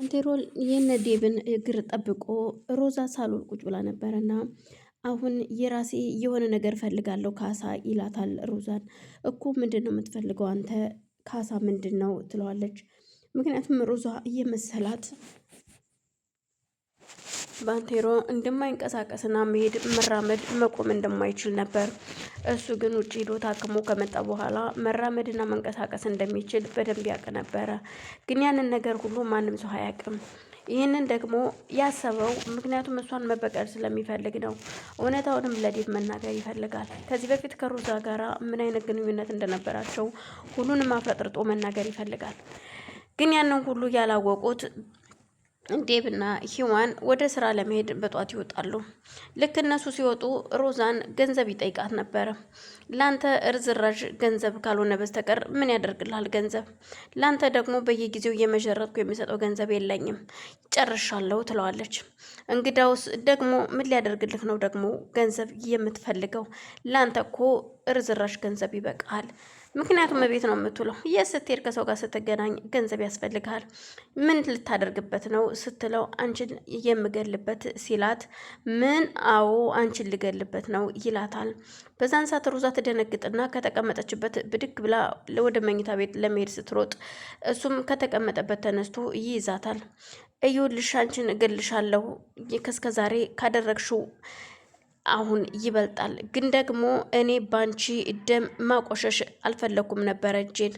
አንቴሮል የነ ዴብን እግር ጠብቆ ሮዛ ሳሎን ቁጭ ብላ ነበረና አሁን የራሴ የሆነ ነገር ፈልጋለሁ ካሳ ይላታል። ሮዛን እኮ ምንድን ነው የምትፈልገው አንተ ካሳ ምንድን ነው ትለዋለች። ምክንያቱም ሮዛ እየመሰላት ባንቴሮ እንደማይንቀሳቀስና መሄድ መራመድ መቆም እንደማይችል ነበር። እሱ ግን ውጭ ሄዶ ታክሞ ከመጣ በኋላ መራመድና መንቀሳቀስ እንደሚችል በደንብ ያውቅ ነበረ። ግን ያንን ነገር ሁሉ ማንም ሰው አያውቅም። ይህንን ደግሞ ያሰበው ምክንያቱም እሷን መበቀል ስለሚፈልግ ነው። እውነታውንም ለዴቭ መናገር ይፈልጋል። ከዚህ በፊት ከሮዛ ጋራ ምን አይነት ግንኙነት እንደነበራቸው ሁሉንም አፍረጥርጦ መናገር ይፈልጋል። ግን ያንን ሁሉ ያላወቁት ዴብና ሂዋን ወደ ስራ ለመሄድ በጧት ይወጣሉ። ልክ እነሱ ሲወጡ ሮዛን ገንዘብ ይጠይቃት ነበረ። ላንተ እርዝራዥ ገንዘብ ካልሆነ በስተቀር ምን ያደርግልሃል ገንዘብ? ላንተ ደግሞ በየጊዜው እየመዠረጥኩ የሚሰጠው ገንዘብ የለኝም፣ ጨርሻለሁ ትለዋለች። እንግዳውስ ደግሞ ምን ሊያደርግልህ ነው ደግሞ ገንዘብ የምትፈልገው? ላንተ እኮ እርዝራዥ ገንዘብ ይበቃል። ምክንያቱም ቤት ነው የምትውለው። የት ስትሄድ ከሰው ጋር ስትገናኝ ገንዘብ ያስፈልግሃል። ምን ልታደርግበት ነው ስትለው አንቺን የምገልበት ሲላት ምን? አዎ አንቺን ልገልበት ነው ይላታል። በዛን ሰዓት ሮዛ ትደነግጥና ከተቀመጠችበት ብድግ ብላ ወደ መኝታ ቤት ለመሄድ ስትሮጥ እሱም ከተቀመጠበት ተነስቶ ይይዛታል። እዩልሽ አንቺን እገልሻለሁ ከእስከ ዛሬ ካደረግሽው አሁን ይበልጣል። ግን ደግሞ እኔ ባንቺ ደም ማቆሸሽ አልፈለኩም ነበረ እጄን፣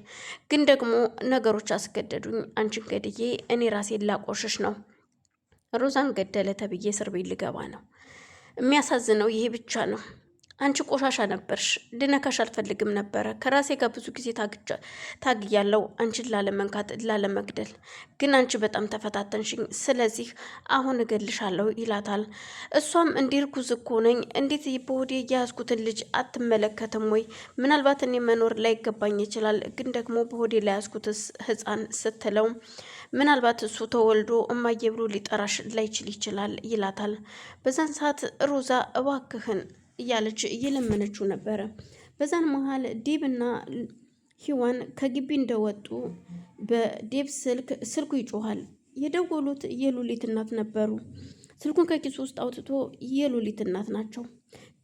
ግን ደግሞ ነገሮች አስገደዱኝ። አንቺን ገድዬ እኔ ራሴን ላቆሸሽ ነው። ሮዛን ገደለ ተብዬ እስር ቤት ልገባ ነው። የሚያሳዝነው ይሄ ብቻ ነው። አንቺ ቆሻሻ ነበርሽ፣ ልነካሽ አልፈልግም ነበረ። ከራሴ ጋር ብዙ ጊዜ ታግያለሁ አንቺን ላለመንካት ላለመግደል፣ ግን አንቺ በጣም ተፈታተንሽኝ። ስለዚህ አሁን እገልሻለሁ ይላታል። እሷም እንዲህ እርጉዝ እኮ ነኝ፣ እንዴት በሆዴ የያዝኩትን ልጅ አትመለከትም ወይ? ምናልባት እኔ መኖር ላይገባኝ ይችላል፣ ግን ደግሞ በሆዴ ላይ ያዝኩትስ ህፃን ስትለው ምናልባት እሱ ተወልዶ እማዬ ብሎ ሊጠራሽ ላይችል ይችላል ይላታል። በዛን ሰዓት ሮዛ እባክህን እያለች እየለመነችው ነበረ። በዛን መሀል ዴብና ሂዋን ከግቢ እንደወጡ በዴብ ስልኩ ይጮሃል። የደወሉት የሉሊት እናት ነበሩ። ስልኩን ከኪሱ ውስጥ አውጥቶ የሉሊት እናት ናቸው።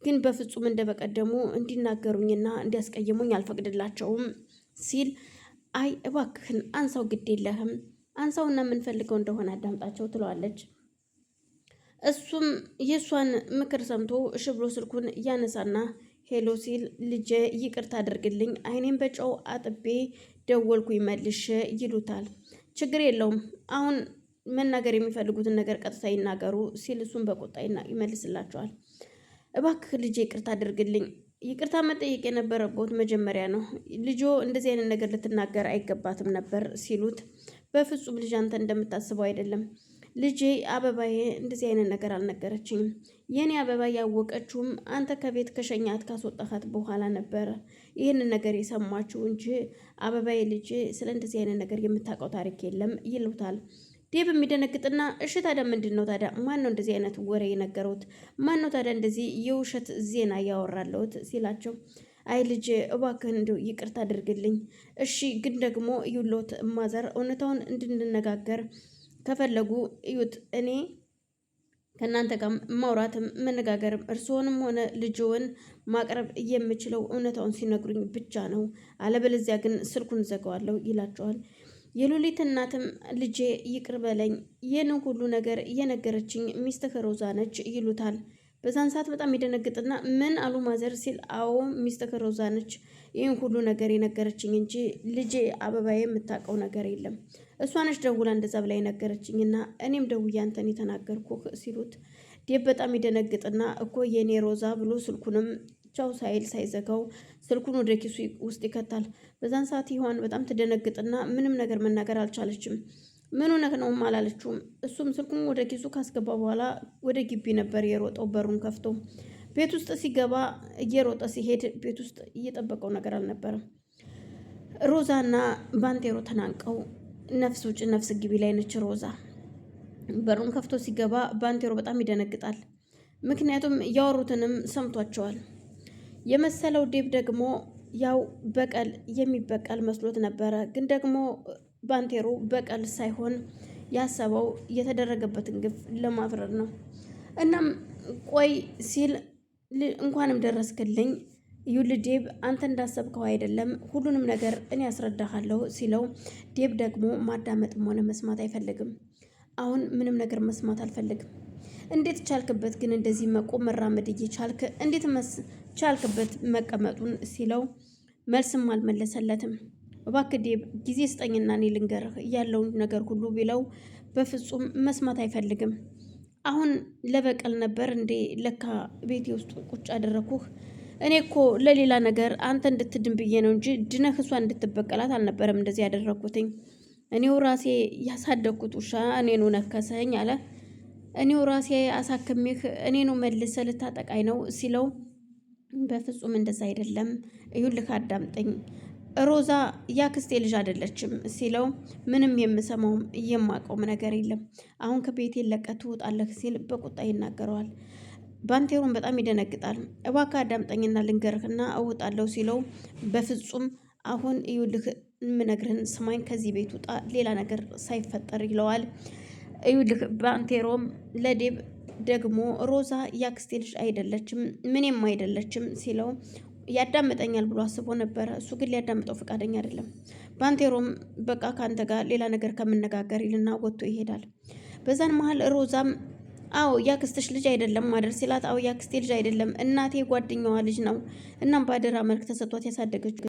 ግን በፍጹም እንደበቀደሙ እንዲናገሩኝና እንዲያስቀይሙኝ አልፈቅድላቸውም ሲል አይ እባክህን አንሳው፣ ግድ የለህም አንሳውና የምንፈልገው እንደሆነ አዳምጣቸው ትለዋለች። እሱም የእሷን ምክር ሰምቶ እሺ ብሎ ስልኩን እያነሳና ሄሎ ሲል ልጄ ይቅርታ አድርግልኝ፣ አይኔን በጨው አጥቤ ደወልኩኝ መልሼ ይሉታል። ችግር የለውም አሁን መናገር የሚፈልጉትን ነገር ቀጥታ ይናገሩ ሲል እሱም በቁጣ ይመልስላቸዋል። እባክህ ልጄ ይቅርታ አድርግልኝ፣ ይቅርታ መጠየቅ የነበረበት መጀመሪያ ነው። ልጆ እንደዚህ አይነት ነገር ልትናገር አይገባትም ነበር ሲሉት በፍጹም ልጅ አንተ እንደምታስበው አይደለም። ልጄ አበባዬ እንደዚህ አይነት ነገር አልነገረችኝም። የኔ አበባ ያወቀችውም አንተ ከቤት ከሸኛት ካስወጣሃት በኋላ ነበረ ይህንን ነገር የሰማችው እንጂ አበባዬ ልጄ ስለ እንደዚህ አይነት ነገር የምታውቀው ታሪክ የለም ይሉታል። ዴብ የሚደነግጥና እሺ ታዲያ ምንድን ነው ታዲያ ማን ነው እንደዚህ አይነት ወሬ የነገረውት? ማን ነው ታዲያ እንደዚህ የውሸት ዜና እያወራለሁት ሲላቸው አይ ልጅ እባክህን እንደው ይቅርታ አድርግልኝ። እሺ ግን ደግሞ ይውሎት ማዘር እውነታውን እንድንነጋገር ከፈለጉ እዩት፣ እኔ ከእናንተ ጋር ማውራትም መነጋገርም እርስዎንም ሆነ ልጅውን ማቅረብ የምችለው እውነታውን ሲነግሩኝ ብቻ ነው፣ አለበለዚያ ግን ስልኩን ዘጋዋለሁ ይላቸዋል። የሉሊት እናትም ልጄ ይቅር በለኝ፣ ይህንን ሁሉ ነገር እየነገረችኝ ሚስትህ ሮዛ ነች ይሉታል። በዛን ሰዓት በጣም ይደነግጥና ምን አሉ ማዘር ሲል አዎ ሚስትህ ሮዛ ነች ይህን ሁሉ ነገር የነገረችኝ እንጂ ልጄ አበባዬ የምታውቀው ነገር የለም። እሷ ነች ደውላ እንደዛ ብላ የነገረችኝና እኔም ደውዬ አንተን የተናገርኩህ ሲሉት ዴብ በጣም ይደነግጥና እኮ የኔ ሮዛ ብሎ ስልኩንም ቻው ሳይል ሳይዘጋው ስልኩን ወደ ኪሱ ውስጥ ይከታል። በዛን ሰዓት ይሆን በጣም ትደነግጥና ምንም ነገር መናገር አልቻለችም። ምን ሆነህ ነውም አላለችውም። እሱም ስልኩን ወደ ኪሱ ካስገባ በኋላ ወደ ግቢ ነበር የሮጠው በሩን ከፍቶ። ቤት ውስጥ ሲገባ እየሮጠ ሲሄድ ቤት ውስጥ እየጠበቀው ነገር አልነበረም። ሮዛና ባንቴሮ ተናንቀው ነፍስ ውጭ ነፍስ ግቢ ላይ ነች ሮዛ። በሩን ከፍቶ ሲገባ ባንቴሮ በጣም ይደነግጣል። ምክንያቱም ያወሩትንም ሰምቷቸዋል። የመሰለው ዴብ ደግሞ ያው በቀል የሚበቀል መስሎት ነበረ። ግን ደግሞ ባንቴሮ በቀል ሳይሆን ያሰበው የተደረገበትን ግፍ ለማፍረድ ነው። እናም ቆይ ሲል እንኳንም ደረስክልኝ ይኸውልህ ዴብ፣ አንተ እንዳሰብከው አይደለም፣ ሁሉንም ነገር እኔ ያስረዳሃለሁ ሲለው፣ ዴብ ደግሞ ማዳመጥም ሆነ መስማት አይፈልግም። አሁን ምንም ነገር መስማት አልፈልግም። እንዴት ቻልክበት ግን እንደዚህ መቆም መራመድ እየቻልክ እንዴት ቻልክበት መቀመጡን ሲለው መልስም አልመለሰለትም። እባክህ ዴብ ጊዜ ስጠኝና እኔ ልንገርህ ያለውን ነገር ሁሉ ቢለው በፍጹም መስማት አይፈልግም። አሁን ለበቀል ነበር እንዴ ለካ ቤቴ ውስጥ ቁጭ አደረኩህ? እኔ እኮ ለሌላ ነገር አንተ እንድትድን ብዬ ነው እንጂ ድነህ እሷ እንድትበቀላት አልነበረም እንደዚህ ያደረኩትኝ። እኔው ራሴ ያሳደግኩት ውሻ እኔኑ ነከሰኝ አለ። እኔው ራሴ አሳክሜህ እኔኑ መልሰ ልታጠቃኝ ነው ሲለው፣ በፍጹም እንደዛ አይደለም፣ እዩልህ አዳምጠኝ፣ ሮዛ ያክስቴ ልጅ አይደለችም ሲለው፣ ምንም የምሰማውም የማውቀውም ነገር የለም፣ አሁን ከቤቴ ለቀህ ትወጣለህ ሲል በቁጣ ይናገረዋል። ባንቴሮን በጣም ይደነግጣል። እባክህ አዳምጠኝና ልንገርህና እወጣለሁ ሲለው፣ በፍጹም አሁን እዩልህ የምነግርህን ስማኝ፣ ከዚህ ቤት ውጣ፣ ሌላ ነገር ሳይፈጠር ይለዋል። እዩልህ ባንቴሮም ለዴብ ደግሞ ሮዛ ያክስቴ ልጅ አይደለችም፣ ምንም አይደለችም ሲለው ያዳምጠኛል ብሎ አስቦ ነበረ። እሱ ግን ሊያዳምጠው ፈቃደኛ አይደለም። ባንቴሮም በቃ ከአንተ ጋር ሌላ ነገር ከምነጋገር ይልና ወጥቶ ይሄዳል። በዛን መሀል ሮዛም አዎ ያክስትሽ ልጅ አይደለም ማደር ሲላት፣ አዎ ያክስቴ ልጅ አይደለም እናቴ ጓደኛዋ ልጅ ነው። እናም በአደራ መልክ ተሰጥቷት ያሳደገችው